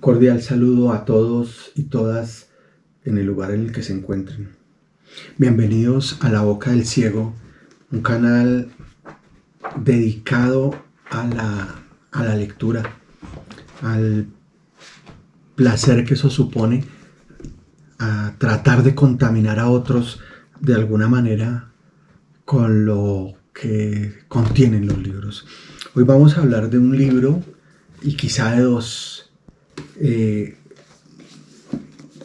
Cordial saludo a todos y todas en el lugar en el que se encuentren. Bienvenidos a La Boca del Ciego, un canal dedicado a la lectura, al placer que eso supone, a tratar de contaminar a otros de alguna manera con lo que contienen los libros. Hoy vamos a hablar de un libro y quizá de dos, de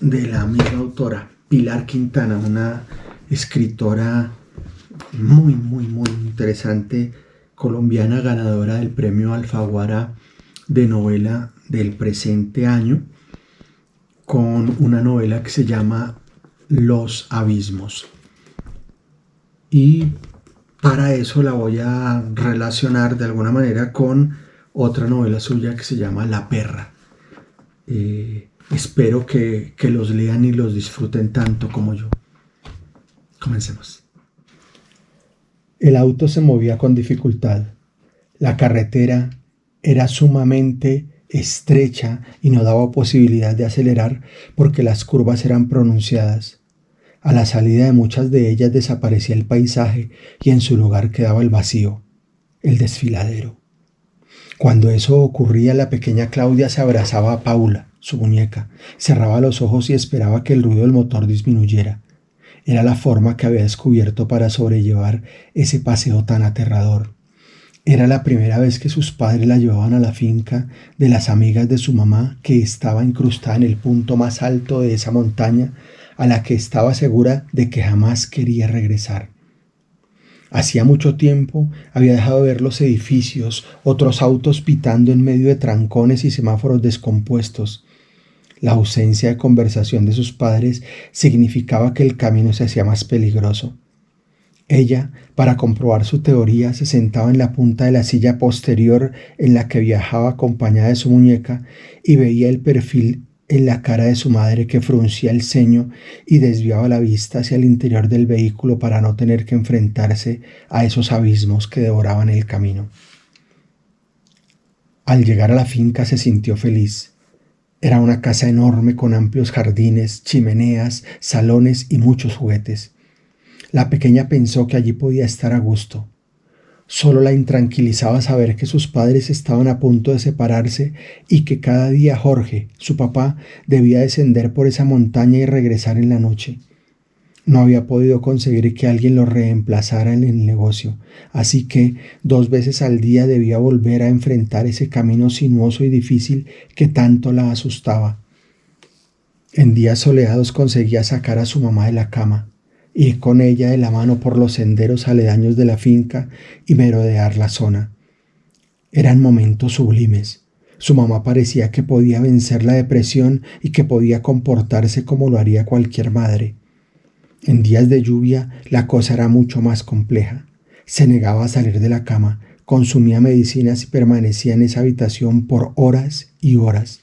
la misma autora, Pilar Quintana, una escritora muy interesante, colombiana, ganadora del premio Alfaguara de novela del presente año, con una novela que se llama Los Abismos. Y para eso la voy a relacionar de alguna manera con otra novela suya que se llama La Perra. Espero que los lean y los disfruten tanto como yo. Comencemos. El auto se movía con dificultad. La carretera era sumamente estrecha y no daba posibilidad de acelerar porque las curvas eran pronunciadas. A la salida de muchas de ellas desaparecía el paisaje y en su lugar quedaba el vacío, el desfiladero. Cuando eso ocurría, la pequeña Claudia se abrazaba a Paula, su muñeca, cerraba los ojos y esperaba que el ruido del motor disminuyera. Era la forma que había descubierto para sobrellevar ese paseo tan aterrador. Era la primera vez que sus padres la llevaban a la finca de las amigas de su mamá, que estaba incrustada en el punto más alto de esa montaña, a la que estaba segura de que jamás quería regresar. Hacía mucho tiempo había dejado de ver los edificios, otros autos pitando en medio de trancones y semáforos descompuestos. La ausencia de conversación de sus padres significaba que el camino se hacía más peligroso. Ella, para comprobar su teoría, se sentaba en la punta de la silla posterior en la que viajaba acompañada de su muñeca y veía el perfil en la cara de su madre, que fruncía el ceño y desviaba la vista hacia el interior del vehículo para no tener que enfrentarse a esos abismos que devoraban el camino. Al llegar a la finca se sintió feliz. Era una casa enorme con amplios jardines, chimeneas, salones y muchos juguetes. La pequeña pensó que allí podía estar a gusto. Solo la intranquilizaba saber que sus padres estaban a punto de separarse y que cada día Jorge, su papá, debía descender por esa montaña y regresar en la noche. No había podido conseguir que alguien lo reemplazara en el negocio, así que 2 veces al día debía volver a enfrentar ese camino sinuoso y difícil que tanto la asustaba. En días soleados conseguía sacar a su mamá de la cama, ir con ella de la mano por los senderos aledaños de la finca y merodear la zona. Eran momentos sublimes. Su mamá parecía que podía vencer la depresión y que podía comportarse como lo haría cualquier madre. En días de lluvia la cosa era mucho más compleja. Se negaba a salir de la cama, consumía medicinas y permanecía en esa habitación por horas y horas.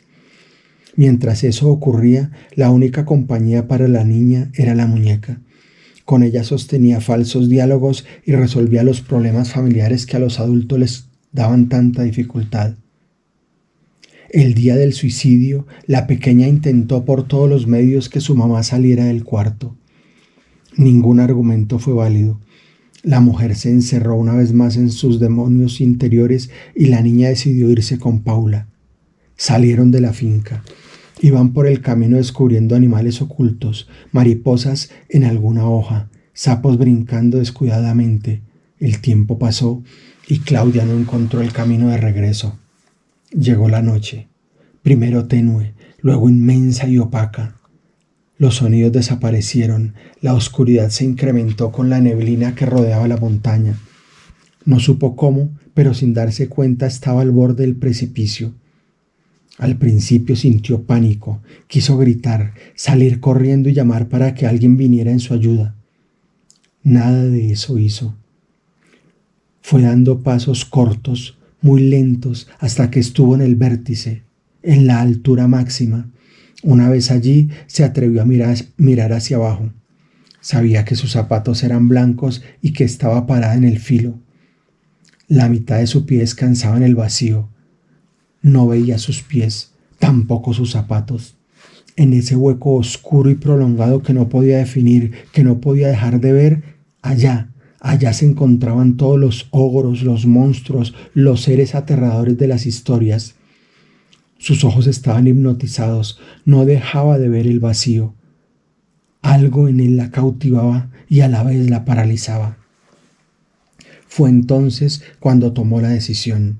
Mientras eso ocurría, la única compañía para la niña era la muñeca. Con ella sostenía falsos diálogos y resolvía los problemas familiares que a los adultos les daban tanta dificultad. El día del suicidio, la pequeña intentó por todos los medios que su mamá saliera del cuarto. Ningún argumento fue válido. La mujer se encerró una vez más en sus demonios interiores y la niña decidió irse con Paula. Salieron de la finca. Iban por el camino descubriendo animales ocultos, mariposas en alguna hoja, sapos brincando descuidadamente. El tiempo pasó y Claudia no encontró el camino de regreso. Llegó la noche, primero tenue, luego inmensa y opaca. Los sonidos desaparecieron, la oscuridad se incrementó con la neblina que rodeaba la montaña. No supo cómo, pero sin darse cuenta estaba al borde del precipicio. Al principio sintió pánico, quiso gritar, salir corriendo y llamar para que alguien viniera en su ayuda. Nada de eso hizo. Fue dando pasos cortos, muy lentos, hasta que estuvo en el vértice, en la altura máxima. Una vez allí, se atrevió a mirar hacia abajo. Sabía que sus zapatos eran blancos y que estaba parada en el filo. La mitad de su pie descansaba en el vacío. No veía sus pies, tampoco sus zapatos. En ese hueco oscuro y prolongado que no podía definir, que no podía dejar de ver, allá se encontraban todos los ogros, los monstruos, los seres aterradores de las historias. Sus ojos estaban hipnotizados, no dejaba de ver el vacío. Algo en él la cautivaba y a la vez la paralizaba. Fue entonces cuando tomó la decisión.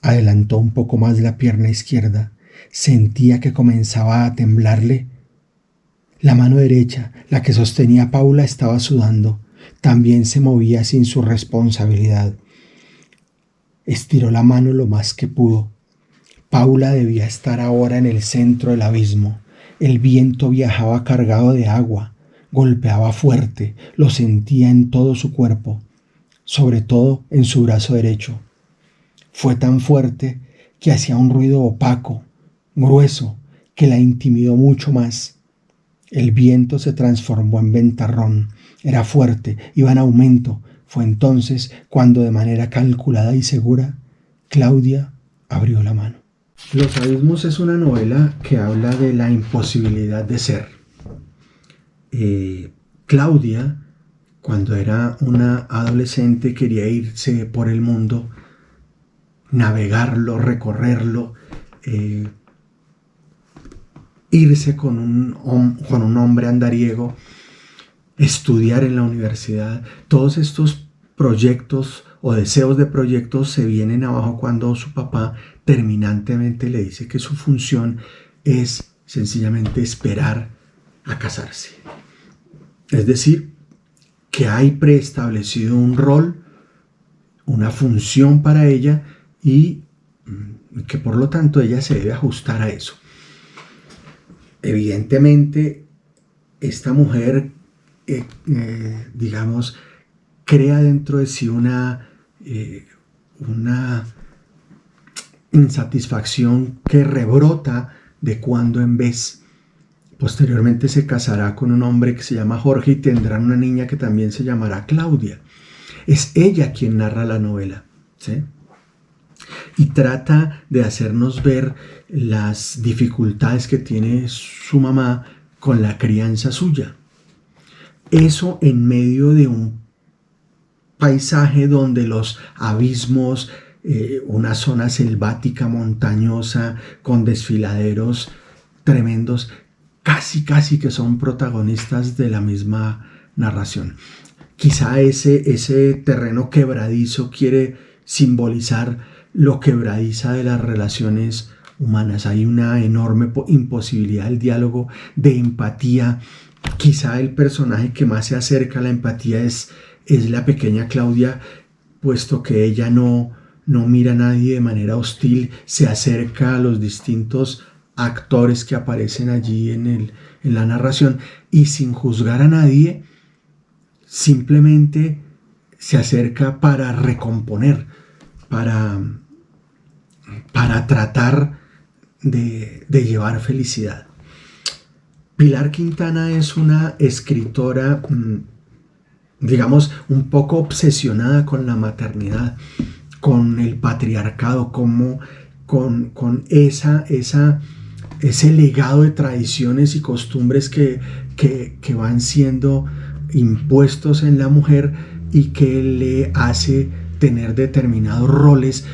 Adelantó un poco más la pierna izquierda. Sentía que comenzaba a temblarle. La mano derecha, la que sostenía a Paula, estaba sudando. También se movía sin su responsabilidad. Estiró la mano lo más que pudo. Paula debía estar ahora en el centro del abismo. El viento viajaba cargado de agua, golpeaba fuerte, lo sentía en todo su cuerpo, sobre todo en su brazo derecho. Fue tan fuerte que hacía un ruido opaco, grueso, que la intimidó mucho más. El viento se transformó en ventarrón, era fuerte, iba en aumento. Fue entonces cuando, de manera calculada y segura, Claudia abrió la mano. Los abismos es una novela que habla de la imposibilidad de ser. Claudia, cuando era una adolescente, quería irse por el mundo, navegarlo, recorrerlo, irse con un hombre andariego, estudiar en la universidad. Todos estos proyectos o deseos de proyectos se vienen abajo cuando su papá terminantemente le dice que su función es sencillamente esperar a casarse. Es decir, que hay preestablecido un rol, una función para ella y que por lo tanto ella se debe ajustar a eso. Evidentemente, esta mujer, digamos, crea dentro de sí una insatisfacción que rebrota de cuando en vez. Posteriormente se casará con un hombre que se llama Jorge y tendrán una niña que también se llamará Claudia. Es ella quien narra la novela, ¿sí? Y trata de hacernos ver las dificultades que tiene su mamá con la crianza suya. Eso en medio de un paisaje donde los abismos, una zona selvática, montañosa, con desfiladeros tremendos, casi que son protagonistas de la misma narración. Quizá ese terreno quebradizo quiere simbolizar lo quebradiza de las relaciones humanas. Hay una enorme imposibilidad del diálogo, de empatía. Quizá el personaje que más se acerca a la empatía es la pequeña Claudia, puesto que ella no mira a nadie de manera hostil, se acerca a los distintos actores que aparecen allí en la narración y sin juzgar a nadie, simplemente se acerca para recomponer, para tratar de llevar felicidad. Pilar Quintana es una escritora, digamos, un poco obsesionada con la maternidad, con el patriarcado, como con ese legado de tradiciones y costumbres que van siendo impuestos en la mujer y que le hace tener determinados roles,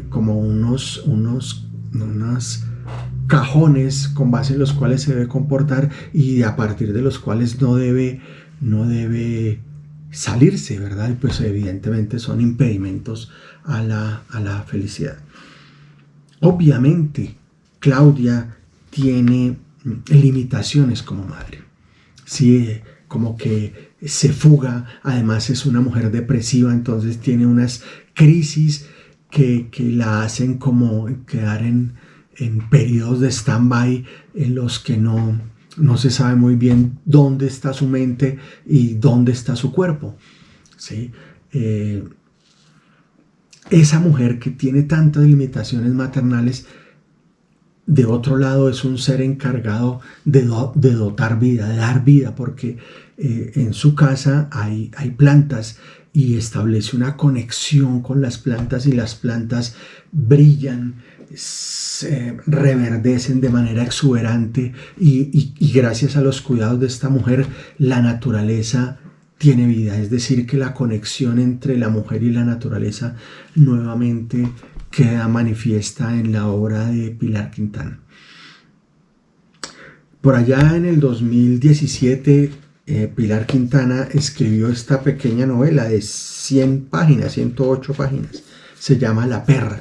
como unos cajones con base en los cuales se debe comportar y a partir de los cuales no debe salirse, ¿verdad? Pues evidentemente son impedimentos a la felicidad. Obviamente, Claudia tiene limitaciones como madre. Sí, como que se fuga, además es una mujer depresiva, entonces tiene unas crisis que la hacen como quedar en periodos de stand-by en los que no se sabe muy bien dónde está su mente y dónde está su cuerpo, ¿sí? Esa mujer que tiene tantas limitaciones maternales, de otro lado es un ser encargado de dotar vida, de dar vida, porque en su casa hay plantas y establece una conexión con las plantas y las plantas brillan, reverdecen de manera exuberante y gracias a los cuidados de esta mujer la naturaleza tiene vida, es decir, que la conexión entre la mujer y la naturaleza nuevamente queda manifiesta en la obra de Pilar Quintana. Por allá en el 2017, Pilar Quintana escribió esta pequeña novela de 100 páginas, 108 páginas, se llama La perra,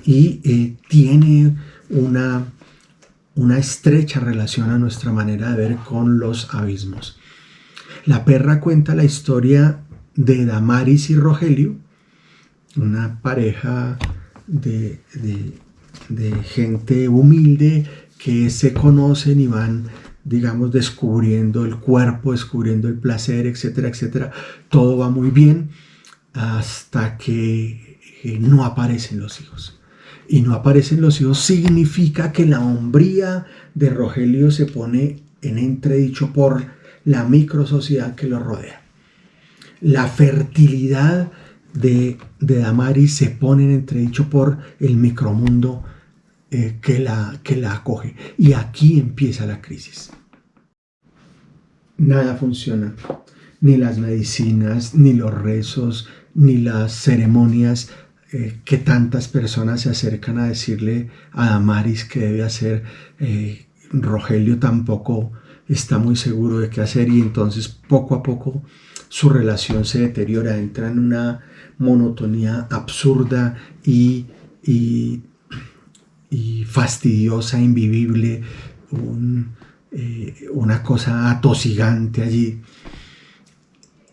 y tiene una estrecha relación a nuestra manera de ver con los abismos. La perra cuenta la historia de Damaris y Rogelio, una pareja de gente humilde que se conocen y van, digamos, descubriendo el cuerpo, descubriendo el placer, etcétera, etcétera. Todo va muy bien hasta que no aparecen los hijos. Y no aparecen los hijos significa que la hombría de Rogelio se pone en entredicho por la microsociedad que lo rodea. La fertilidad de Damaris se pone en entredicho por el micromundo que la acoge. Y aquí empieza la crisis. Nada funciona. Ni las medicinas, ni los rezos, ni las ceremonias que tantas personas se acercan a decirle a Damaris que debe hacer. Rogelio tampoco está muy seguro de qué hacer y entonces poco a poco su relación se deteriora, entra en una monotonía absurda y fastidiosa, invivible, una cosa atosigante allí.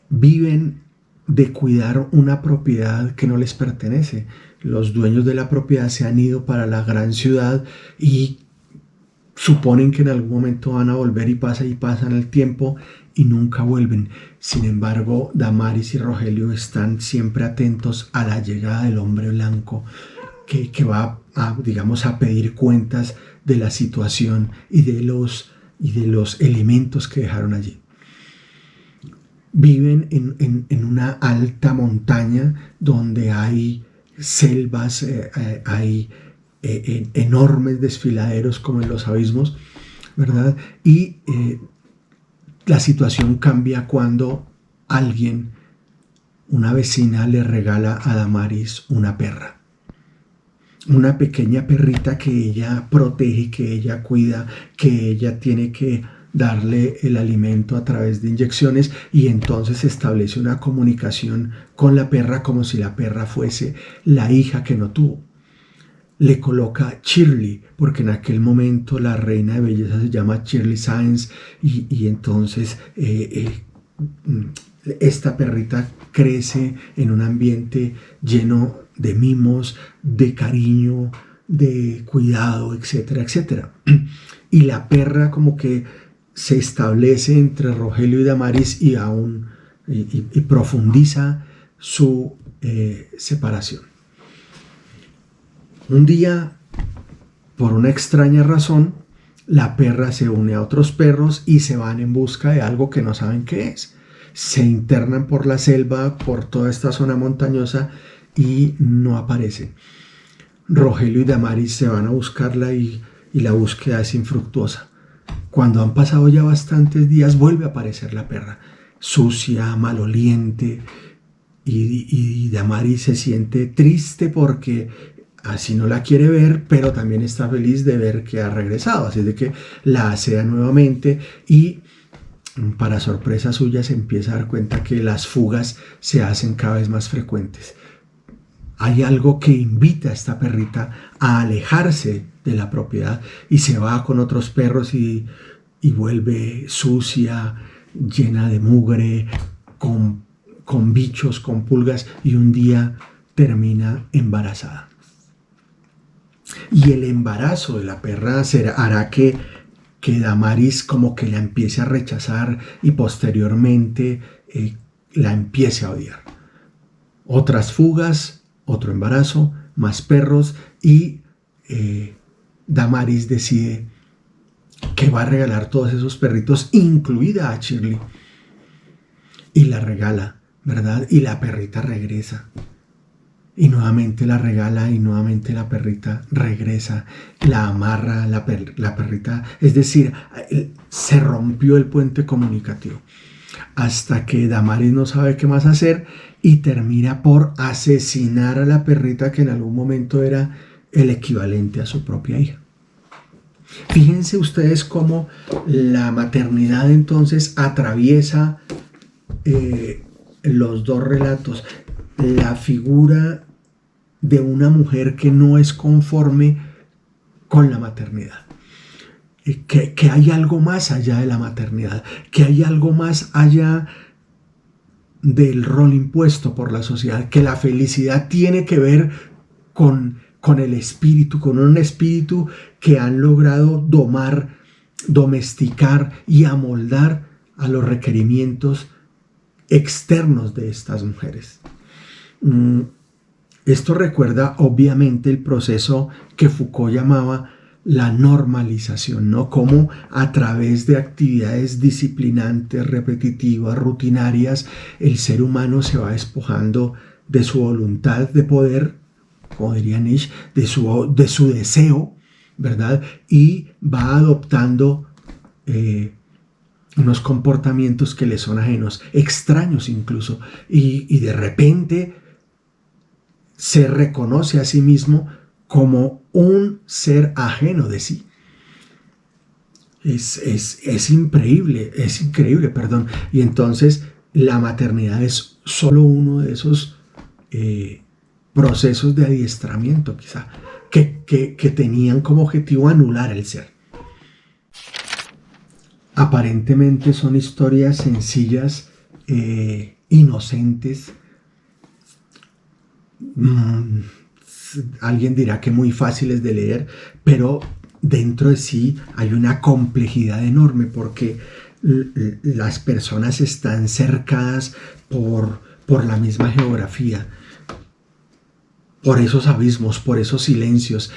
Viven de cuidar una propiedad que no les pertenece. Los dueños de la propiedad se han ido para la gran ciudad y suponen que en algún momento van a volver y pasan el tiempo y nunca vuelven. Sin embargo, Damaris y Rogelio están siempre atentos a la llegada del hombre blanco que va a pedir cuentas de la situación y de los elementos que dejaron allí. Viven en una alta montaña donde hay selvas, hay enormes desfiladeros como en los abismos, ¿verdad? Y la situación cambia cuando alguien, una vecina, le regala a Damaris una perra. Una pequeña perrita que ella protege, que ella cuida, que ella tiene que darle el alimento a través de inyecciones y entonces establece una comunicación con la perra como si la perra fuese la hija que no tuvo. Le coloca Shirley, porque en aquel momento la reina de belleza se llama Shirley Sáenz y entonces esta perrita crece en un ambiente lleno de mimos, de cariño, de cuidado, etcétera, etcétera. Y la perra como que se establece entre Rogelio y Damaris y profundiza su separación. Un día, por una extraña razón, la perra se une a otros perros y se van en busca de algo que no saben qué es. Se internan por la selva, por toda esta zona montañosa y no aparece. Rogelio y Damaris se van a buscarla y la búsqueda es infructuosa. Cuando han pasado ya bastantes días, vuelve a aparecer la perra, sucia, maloliente, y Damaris se siente triste porque así no la quiere ver, pero también está feliz de ver que ha regresado, así de que la asea nuevamente y para sorpresa suya se empieza a dar cuenta que las fugas se hacen cada vez más frecuentes. Hay algo que invita a esta perrita a alejarse de la propiedad y se va con otros perros y vuelve sucia, llena de mugre, con bichos, con pulgas y un día termina embarazada. Y el embarazo de la perra hará que Damaris como que la empiece a rechazar y posteriormente la empiece a odiar. Otras fugas, otro embarazo, más perros y Damaris decide que va a regalar todos esos perritos, incluida a Shirley. Y la regala, ¿verdad? Y la perrita regresa. Y nuevamente la regala y nuevamente la perrita regresa, la amarra la perrita. Es decir, se rompió el puente comunicativo hasta que Damaris no sabe qué más hacer y termina por asesinar a la perrita que en algún momento era el equivalente a su propia hija. Fíjense ustedes cómo la maternidad entonces atraviesa los dos relatos. La figura de una mujer que no es conforme con la maternidad. Que hay algo más allá de la maternidad, que hay algo más allá del rol impuesto por la sociedad, que la felicidad tiene que ver con el espíritu, con un espíritu que han logrado domar, domesticar y amoldar a los requerimientos externos de estas mujeres. Esto recuerda obviamente el proceso que Foucault llamaba la normalización, ¿no? Cómo a través de actividades disciplinantes, repetitivas, rutinarias, el ser humano se va despojando de su voluntad de poder, como diría Nietzsche, de su deseo, ¿verdad? Y va adoptando unos comportamientos que le son ajenos, extraños incluso, y de repente se reconoce a sí mismo como un ser ajeno de sí. Es increíble, perdón. Y entonces la maternidad es solo uno de esos procesos de adiestramiento, quizá, que tenían como objetivo anular el ser. Aparentemente son historias sencillas, inocentes. Alguien dirá que muy fáciles de leer, pero dentro de sí hay una complejidad enorme porque las personas están cercadas por la misma geografía, por esos abismos, por esos silencios.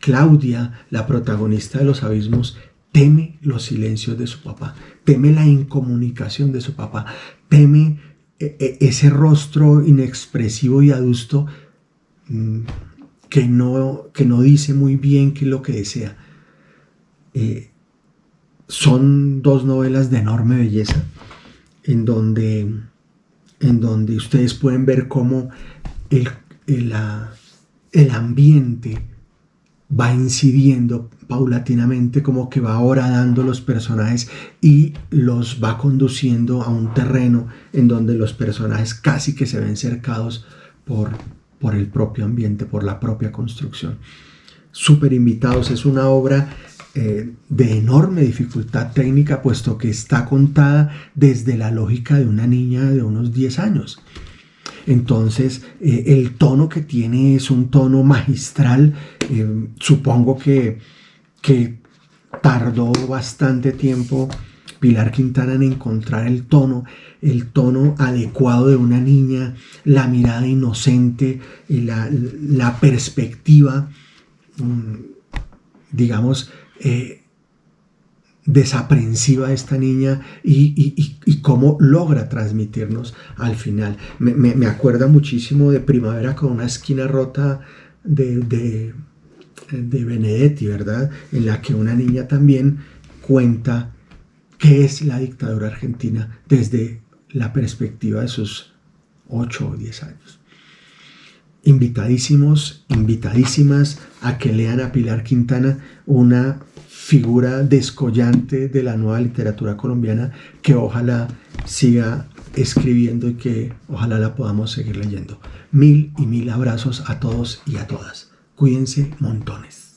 Claudia, la protagonista de Los abismos, teme los silencios de su papá, teme la incomunicación de su papá, teme ese rostro inexpresivo y adusto que no dice muy bien qué es lo que desea. Son dos novelas de enorme belleza en donde ustedes pueden ver cómo el ambiente va incidiendo paulatinamente, como que va horadando los personajes y los va conduciendo a un terreno en donde los personajes casi que se ven cercados por el propio ambiente, por la propia construcción. Súper invitados, es una obra de enorme dificultad técnica, puesto que está contada desde la lógica de una niña de unos 10 años. Entonces, el tono que tiene es un tono magistral. Supongo que tardó bastante tiempo Pilar Quintana en encontrar el tono adecuado de una niña, la mirada inocente, la perspectiva, digamos, desaprensiva de esta niña y cómo logra transmitirnos al final. Me acuerda muchísimo de Primavera con una esquina rota de Benedetti, ¿verdad? En la que una niña también cuenta qué es la dictadura argentina desde la perspectiva de sus 8 o 10 años. Invitadísimos, invitadísimas a que lean a Pilar Quintana, una figura descollante de la nueva literatura colombiana que ojalá siga escribiendo y que ojalá la podamos seguir leyendo. Mil y mil abrazos a todos y a todas. Cuídense montones.